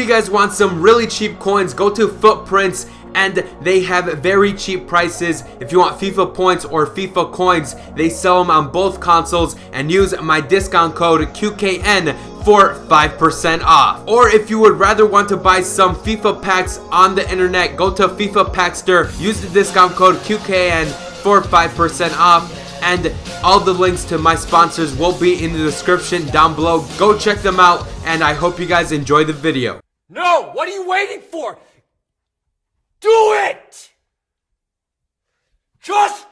you guys want some really cheap coins, go to Footprints, and they have very cheap prices. If you want FIFA points or FIFA coins, they sell them on both consoles, and use my discount code QKN for 5% off. Or if you would rather want to buy some FIFA packs on the internet, go to FIFA Packster, use the discount code QKN for 5% off. And all the links to my sponsors will be in the description down below. Go check them out, and I hope you guys enjoy the video. No! What are you waiting for? Do it! Just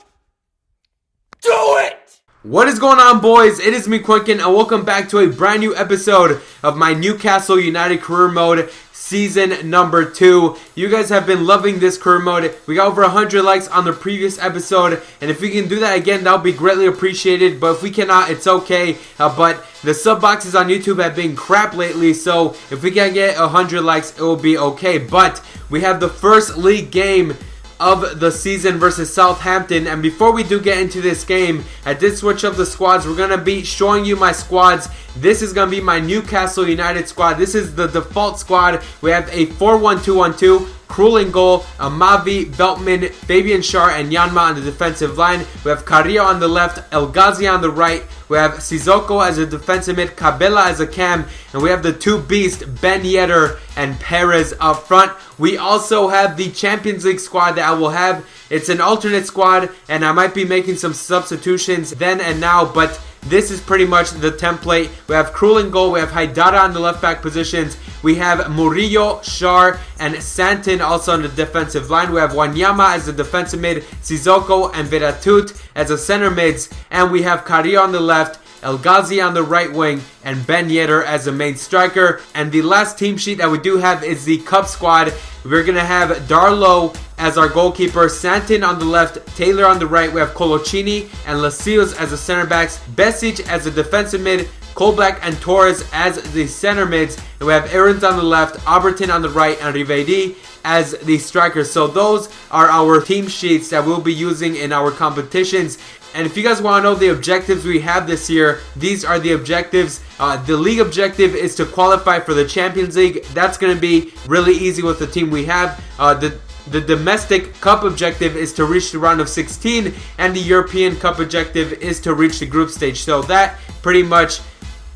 do it! What is going on, boys? It is me, Quinkun, and welcome back to a brand new episode of my Newcastle United Career Mode Season number 2. You guys have been loving this career mode. We got over 100 likes on the previous episode, and if we can do that again, that would be greatly appreciated. But if we cannot, it's okay. But the sub boxes on YouTube have been crap lately, so if we can get 100 likes, it will be okay. But we have the first league game of the season versus Southampton, and before we do get into this game, I did switch up the squads. We're gonna be showing you my squads. This is gonna be my Newcastle United squad. This is the default squad. We have a 4-1-2-1-2. Krul in goal, Amavi, Veltman, Fabian Schär, and Yanma on the defensive line. We have Carrillo on the left, El Ghazi on the right. We have Sissoko as a defensive mid, Cabela as a cam, and we have the two beasts, Ben Yedder and Perez up front. We also have the Champions League squad that I will have. It's an alternate squad, and I might be making some substitutions then and now, but this is pretty much the template. We have Krul in goal, we have Haidara on the left back positions, we have Murillo, Schär, and Santon also on the defensive line. We have Wanyama as the defensive mid, Sissoko and Vedatut as the center mids, and we have Carrillo on the left, El Ghazi on the right wing, and Ben Yedder as the main striker. And the last team sheet that we do have is the Cup squad. We're going to have Darlow as our goalkeeper, Santon on the left, Taylor on the right. We have Coloccini and Lascelles as the center backs, Besic as the defensive mid, Colback and Torres as the center mids, and we have Aarons on the left, Alberton on the right, and Rivedi as the strikers. So those are our team sheets that we'll be using in our competitions. And if you guys want to know the objectives we have this year, these are the objectives. The league objective is to qualify for the Champions League. That's going to be really easy with the team we have. The domestic cup objective is to reach the round of 16, and the European Cup objective is to reach the group stage. So that pretty much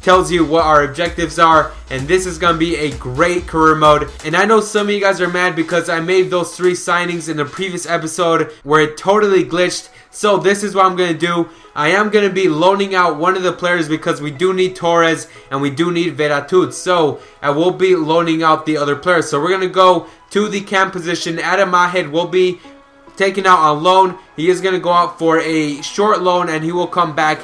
tells you what our objectives are, and this is going to be a great career mode. And I know some of you guys are mad because I made those 3 signings in the previous episode where it totally glitched. So this is what I'm going to do. I am going to be loaning out one of the players because we do need Torres and we do need Vedatut. So I will be loaning out the other players. So we're going to go to the cam position. Adam Mahed will be taken out on loan. He is going to go out for a short loan, and he will come back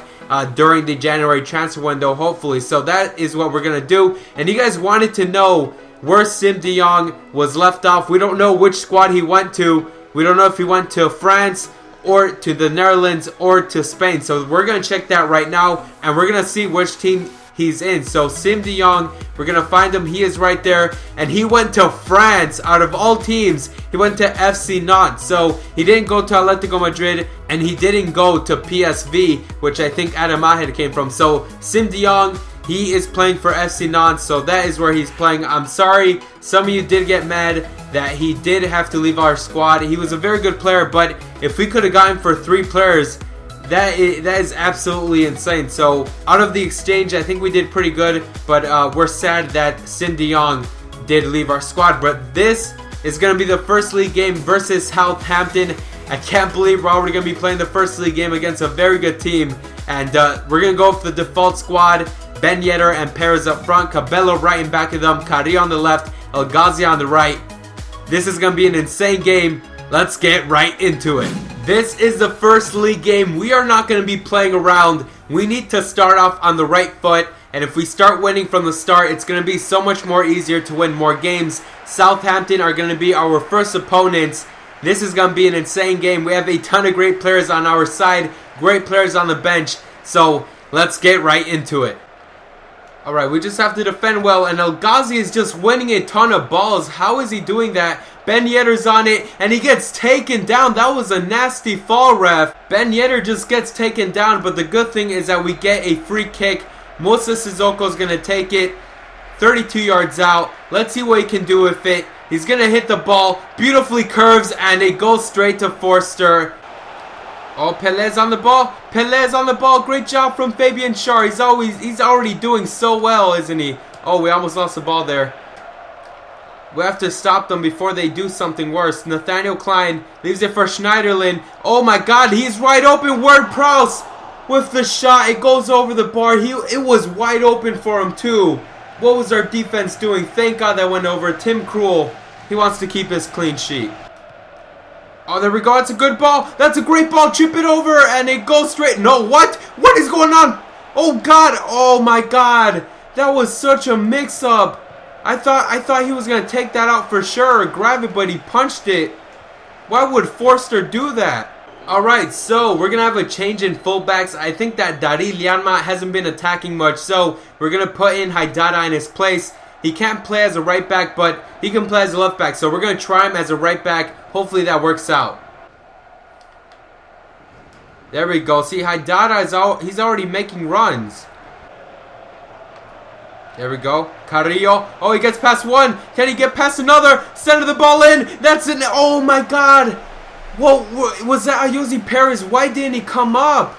during the January transfer window, hopefully. So that is what we're going to do. And you guys wanted to know where Sim de Jong was left off. We don't know which squad he went to. We don't know if he went to France or to the Netherlands or to Spain. So we're going to check that right now, and we're going to see which team he's in. So Sim de Jong, we're going to find him. He is right there, and he went to France. Out of all teams, he went to FC Nantes. So he didn't go to Atletico Madrid, and he didn't go to PSV, which I think Adam Mahed came from. So Sim de Jong, he is playing for FC Nantes, so that is where he's playing. I'm sorry, some of you did get mad that he did have to leave our squad. He was a very good player, but if we could have gotten for 3 players, that is absolutely insane. So out of the exchange, I think we did pretty good, but we're sad that Sim de Jong did leave our squad. But this is going to be the first league game versus Southampton. I can't believe we're already going to be playing the first league game against a very good team. And we're going to go for the default squad. Ben Yedder and Perez up front, Cabello right in back of them, Carrillo on the left, El Ghazi on the right. This is going to be an insane game. Let's get right into it. This is the first league game. We are not going to be playing around. We need to start off on the right foot, and if we start winning from the start, it's going to be so much more easier to win more games. Southampton are going to be our first opponents. This is going to be an insane game. We have a ton of great players on our side, great players on the bench, so let's get right into it. Alright, we just have to defend well, and El Ghazi is just winning a ton of balls. How is he doing that? Ben Yedder's on it, and he gets taken down. That was a nasty fall, ref. Ben Yedder just gets taken down, but the good thing is that we get a free kick. Moussa Sissoko's going to take it 32 yards out. Let's see what he can do with it. He's going to hit the ball. Beautifully curves, and it goes straight to Forster. Oh, Pelez on the ball. Pelez on the ball. Great job from Fabian Schär. He's already doing so well, isn't he? Oh, we almost lost the ball there. We have to stop them before they do something worse. Nathaniel Klein leaves it for Schneiderlin. Oh my God, he's wide open. Ward-Prowse with the shot. It goes over the bar. It was wide open for him too. What was our defense doing? Thank God that went over. Tim Krul, he wants to keep his clean sheet. Oh, there we go. It's a good ball. That's a great ball. Chip it over and it goes straight. No, what? What is going on? Oh God. Oh my God. That was such a mix-up. I thought he was going to take that out for sure or grab it, but he punched it. Why would Forster do that? Alright, so we're going to have a change in fullbacks. I think that Dari Lianma hasn't been attacking much, so we're going to put in Haidara in his place. He can't play as a right back, but he can play as a left back, so we're going to try him as a right back. Hopefully that works out. There we go. See, Haidara he's already making runs. There we go. Carrillo. Oh, he gets past one. Can he get past another? Center the ball in. That's it. Oh, my God. Whoa, was that Ayoze Perez? Why didn't he come up?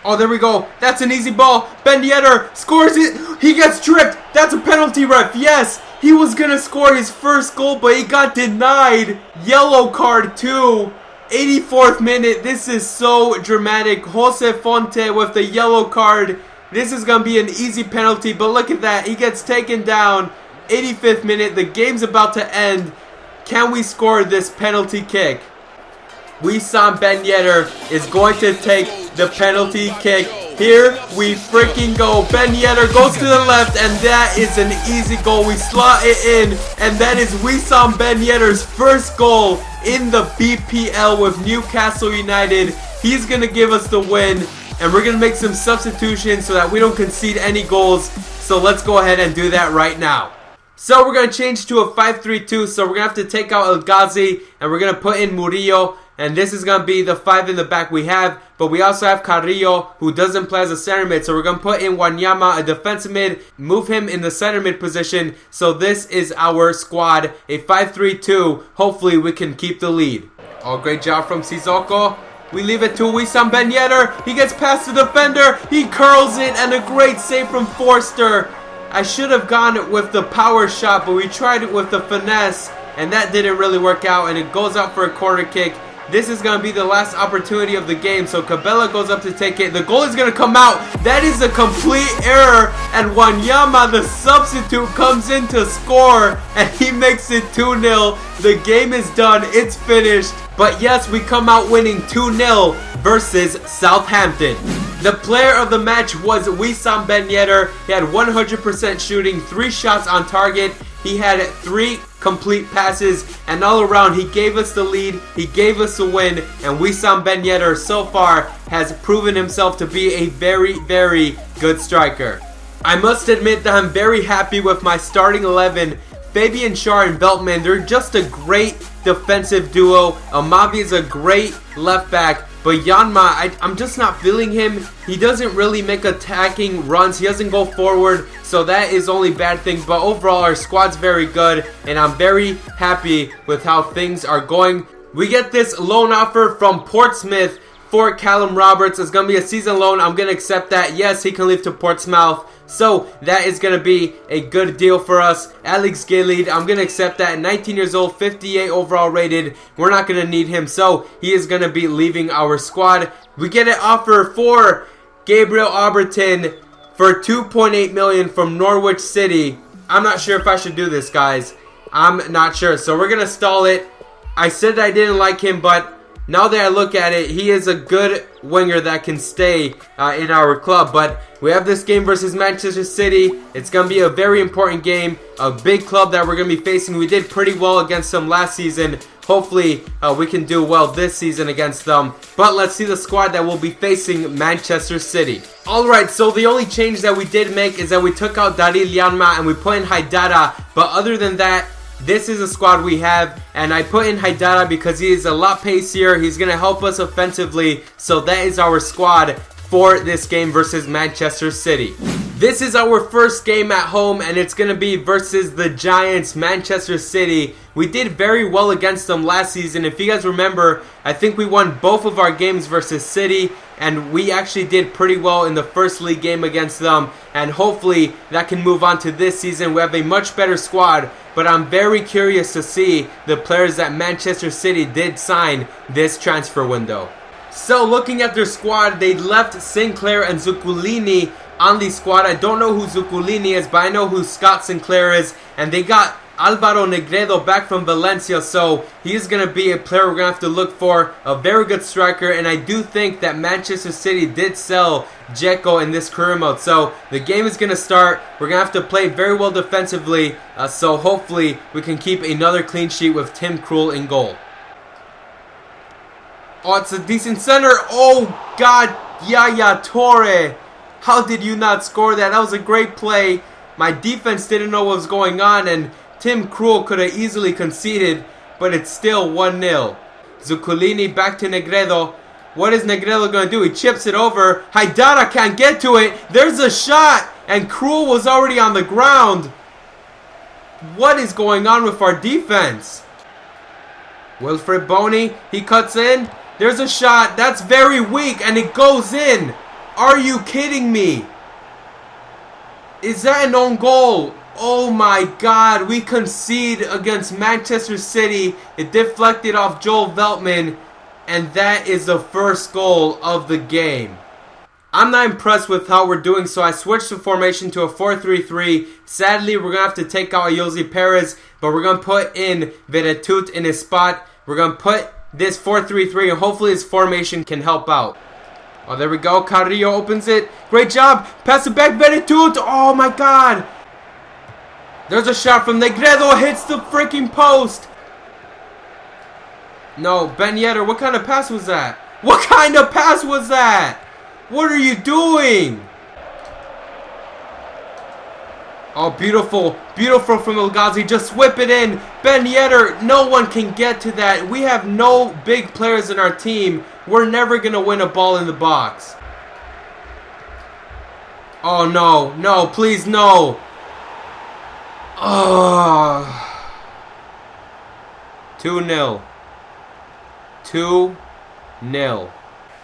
Oh, there we go. That's an easy ball. Ben Yedder scores it. He gets tripped. That's a penalty, ref. Yes. He was going to score his first goal, but he got denied. Yellow card, too. 84th minute. This is so dramatic. Jose Fonte with the yellow card. This is going to be an easy penalty, but look at that. He gets taken down. 85th minute. The game's about to end. Can we score this penalty kick? Wissam Ben Yedder is going to take the penalty kick. Here we freaking go. Ben Yedder goes to the left, and that is an easy goal. We slot it in, and that is Wissam Ben Yedder's first goal in the BPL with Newcastle United. He's going to give us the win. And we're going to make some substitutions so that we don't concede any goals. So let's go ahead and do that right now. So we're going to change to a 5-3-2. So we're going to have to take out El Ghazi. And we're going to put in Murillo. And this is going to be the 5 in the back we have. But we also have Carrillo, who doesn't play as a center mid. So we're going to put in Wanyama, a defensive mid. Move him in the center mid position. So this is our squad. A 5-3-2. Hopefully we can keep the lead. Oh, great job from Sissoko. We leave it to Wissam Ben Yedder. He gets past the defender. He curls it, and a great save from Forster. I should have gone with the power shot, but we tried it with the finesse, and that didn't really work out, and it goes out for a corner kick. This is going to be the last opportunity of the game, so Cabela goes up to take it. The goal is going to come out. That is a complete error, and Wanyama, the substitute, comes in to score, and he makes it 2-0. The game is done. It's finished. But yes, we come out winning 2-0 versus Southampton. The player of the match was Wissam Ben Yedder. He had 100% shooting, 3 shots on target. He had 3 complete passes, and all around he gave us the lead, he gave us the win, and Wissam Ben Yedder so far has proven himself to be a very, very good striker. I must admit that I'm very happy with my starting 11. Fabian Schär and Veltman, they're just a great defensive duo. Amavi is a great left back. But Yanma, I'm just not feeling him. He doesn't really make attacking runs. He doesn't go forward. So that is only bad thing. But overall, our squad's very good. And I'm very happy with how things are going. We get this loan offer from Portsmouth for Callum Roberts. It's going to be a season loan. I'm going to accept that. Yes, he can leave to Portsmouth. So that is going to be a good deal for us. Alex Gillied, I'm going to accept that. 19 years old, 58 overall rated. We're not going to need him. So he is going to be leaving our squad. We get an offer for Gabriel Albertin for $2.8 million from Norwich City. I'm not sure if I should do this, guys. I'm not sure. So we're going to stall it. I said I didn't like him, but now that I look at it, he is a good winger that can stay in our club. But we have this game versus Manchester City. It's going to be a very important game. A big club that we're going to be facing. We did pretty well against them last season. Hopefully, we can do well this season against them. But let's see the squad that will be facing Manchester City. Alright, so the only change that we did make is that we took out Dari Lianma and we put in Haidara. But other than that, this is a squad we have, and I put in Haidara because he is a lot pacier. He's going to help us offensively, so that is our squad for this game versus Manchester City. This is our first game at home, and it's going to be versus the Giants, Manchester City. We did very well against them last season. If you guys remember, I think we won both of our games versus City, and we actually did pretty well in the first league game against them, and hopefully that can move on to this season. We have a much better squad, but I'm very curious to see the players that Manchester City did sign this transfer window. So looking at their squad, they left Sinclair and Zuculini on the squad. I don't know who Zuculini is, but I know who Scott Sinclair is, and they got Alvaro Negredo back from Valencia, so he's going to be a player we're going to have to look for, a very good striker, and I do think that Manchester City did sell Dzeko in this career mode, so the game is going to start. We're going to have to play very well defensively, so hopefully we can keep another clean sheet with Tim Krul in goal. Oh, it's a decent center. Oh, God, Yaya Torre. How did you not score that? That was a great play. My defense didn't know what was going on, and Tim Krul could have easily conceded, but it's still 1-0. Zuculini back to Negredo. What is Negredo going to do? He chips it over. Haidara can't get to it. There's a shot, and Krul was already on the ground. What is going on with our defense? Wilfred Boney, he cuts in. There's a shot. That's very weak, and it goes in. Are you kidding me? Is that an own goal? Oh my God, we concede against Manchester City. It deflected off Joel Veltman, and that is the first goal of the game. I'm not impressed with how we're doing, so I switched the formation to a 4-3-3. Sadly, we're going to have to take out Ayoze Perez, but we're going to put in Veretout in his spot. We're going to put this 4-3-3, and hopefully his formation can help out. Oh, there we go. Carrillo opens it. Great job. Pass it back. Veretout. Oh, my God. There's a shot from Negredo. Hits the freaking post. No, Ben Yedder. What kind of pass was that? What kind of pass was that? What are you doing? Oh, beautiful. Beautiful from El Ghazi. Just whip it in. Ben Yedder. No one can get to that. We have no big players in our team. We're never going to win a ball in the box. Oh, no. No, please, no. Oh. 2-0. 2-0.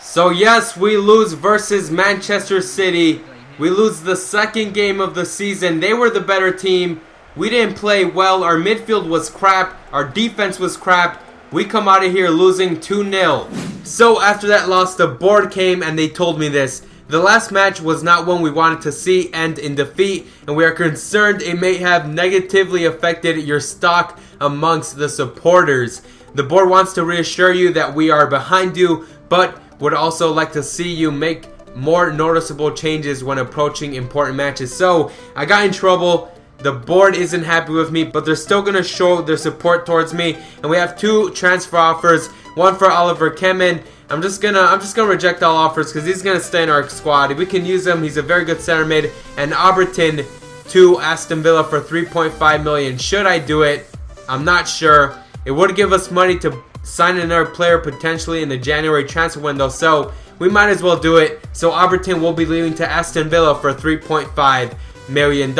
So, yes, we lose versus Manchester City. We lose the second game of the season. They were the better team. We didn't play well. Our midfield was crap. Our defense was crap. We come out of here losing 2-0. So after that loss, the board came and they told me this. The last match was not one we wanted to see end in defeat, and we are concerned it may have negatively affected your stock amongst the supporters. The board wants to reassure you that we are behind you, but would also like to see you make more noticeable changes when approaching important matches. So I got in trouble. The board isn't happy with me, but they're still going to show their support towards me. And we have 2 transfer offers, one for Oliver Kemen. I'm just gonna reject all offers because he's gonna stay in our squad. We can use him. He's a very good center mid. And Alberton to Aston Villa for 3.5 million. Should I do it? I'm not sure. It would give us money to sign another player potentially in the January transfer window, so we might as well do it. So Alberton will be leaving to Aston Villa for $3.5 million.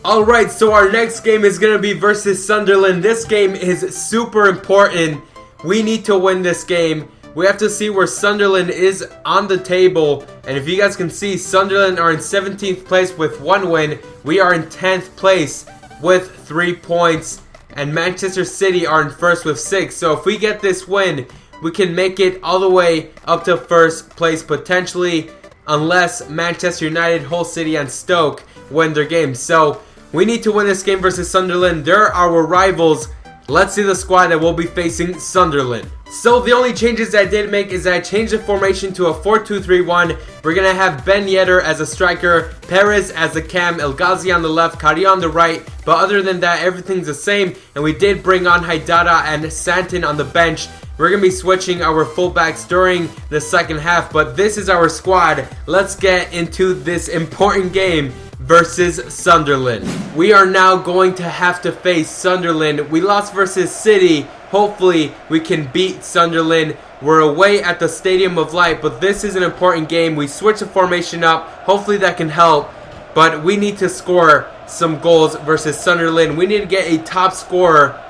Alright, so our next game is going to be versus Sunderland. This game is super important. We need to win this game. We have to see where Sunderland is on the table. And if you guys can see, Sunderland are in 17th place with 1 win. We are in 10th place with 3 points. And Manchester City are in 1st with 6. So if we get this win, we can make it all the way up to 1st place potentially. Unless Manchester United, Hull City, and Stoke win their games. So we need to win this game versus Sunderland. They're our rivals. Let's see the squad that will be facing Sunderland. So the only changes I did make is I changed the formation to a 4-2-3-1. We're going to have Ben Yedder as a striker, Perez as a cam, El Ghazi on the left, Carrillo on the right. But other than that, everything's the same. And we did bring on Haidara and Santon on the bench. We're going to be switching our fullbacks during the second half. But this is our squad. Let's get into this important game versus Sunderland. We are now going to have to face Sunderland. We lost versus City. Hopefully we can beat Sunderland. We're away at the Stadium of Light, but this is an important game. We switch the formation up. Hopefully that can help. But we need to score some goals versus Sunderland. We need to get a top scorer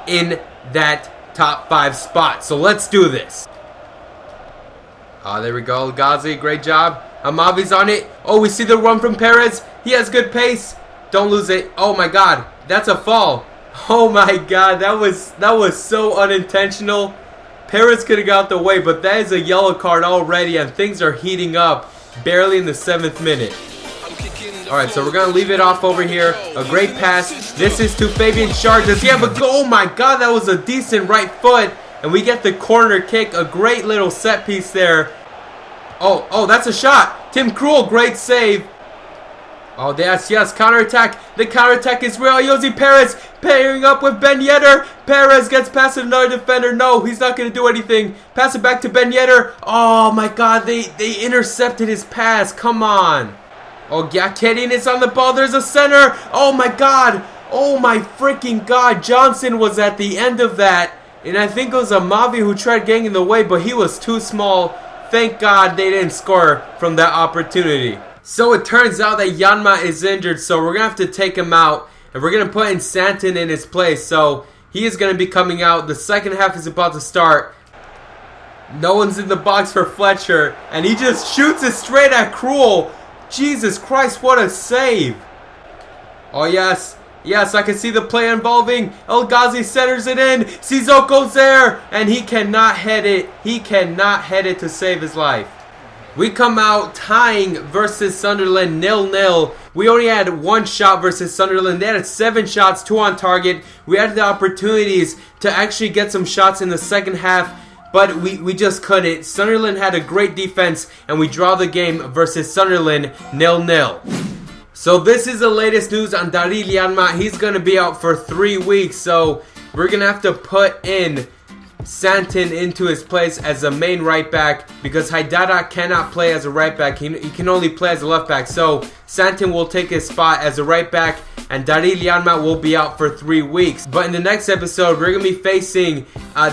in that top 5 spot. So let's do this. There we go. Ghazi, great job. Amavi's on it. Oh, we see the run from Perez. He has good pace. Don't lose it. Oh my god. That's a fall. Oh my god. That was so unintentional. Perez could have got the way, but that is a yellow card already, and things are heating up barely in the 7th minute. Alright, so we're going to leave it off over here. A great pass. This is to Fabian Schär. Does he have a goal? Oh my god, that was a decent right foot. And we get the corner kick. A great little set piece there. Oh, that's a shot. Tim Krul, great save. Oh, yes, counterattack. The counterattack is real. Josi Perez pairing up with Ben Yedder. Perez gets past another defender. No, he's not going to do anything. Pass it back to Ben Yedder. Oh my god, they intercepted his pass. Come on. Oh, Gakedian is on the ball. There's a center. Oh, my God. Oh, my freaking God. Johnson was at the end of that. And I think it was Amavi who tried getting in the way, but he was too small. Thank God they didn't score from that opportunity. So it turns out that Yanma is injured, so we're going to have to take him out. And we're going to put in Santon in his place. So he is going to be coming out. The second half is about to start. No one's in the box for Fletcher. And he just shoots it straight at Krul. Jesus Christ, what a save. Oh, yes. Yes, I can see the play involving. El Ghazi centers it in. Sissoko's there. And he cannot head it. He cannot head it to save his life. We come out tying versus Sunderland 0-0. We only had 1 shot versus Sunderland. They had 7 shots, 2 on target. We had the opportunities to actually get some shots in the second half, but we just couldn't. Sunderland had a great defense, and we draw the game versus Sunderland 0-0. So this is the latest news on Daryl Yanma. He's going to be out for 3 weeks, so we're going to have to put in Santon into his place as a main right back because Haidara cannot play as a right back. He can only play as a left back. So Santon will take his spot as a right back, and Daryl Yanma will be out for 3 weeks. But in the next episode, we're going to be facing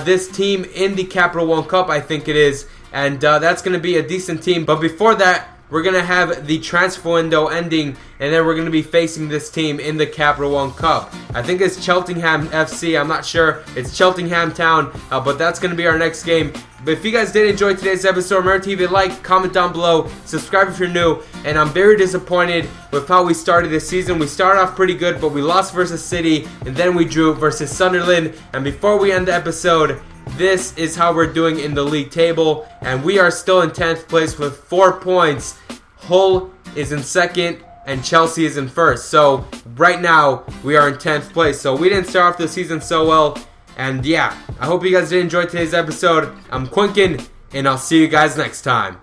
this team in the Capital One Cup, I think it is. And that's going to be a decent team. But before that, we're going to have the transfer window ending, and then we're going to be facing this team in the Capital One Cup. I think it's Cheltenham FC. I'm not sure. It's Cheltenham Town, but that's going to be our next game. But if you guys did enjoy today's episode, remember to leave a like, comment down below, subscribe if you're new. And I'm very disappointed with how we started this season. We started off pretty good, but we lost versus City, and then we drew versus Sunderland. And before we end the episode, this is how we're doing in the league table, and we are still in 10th place with 4 points. Hull is in 2nd, and Chelsea is in 1st. So right now we are in 10th place. So we didn't start off the season so well. And yeah, I hope you guys did enjoy today's episode. I'm Quinkun, and I'll see you guys next time.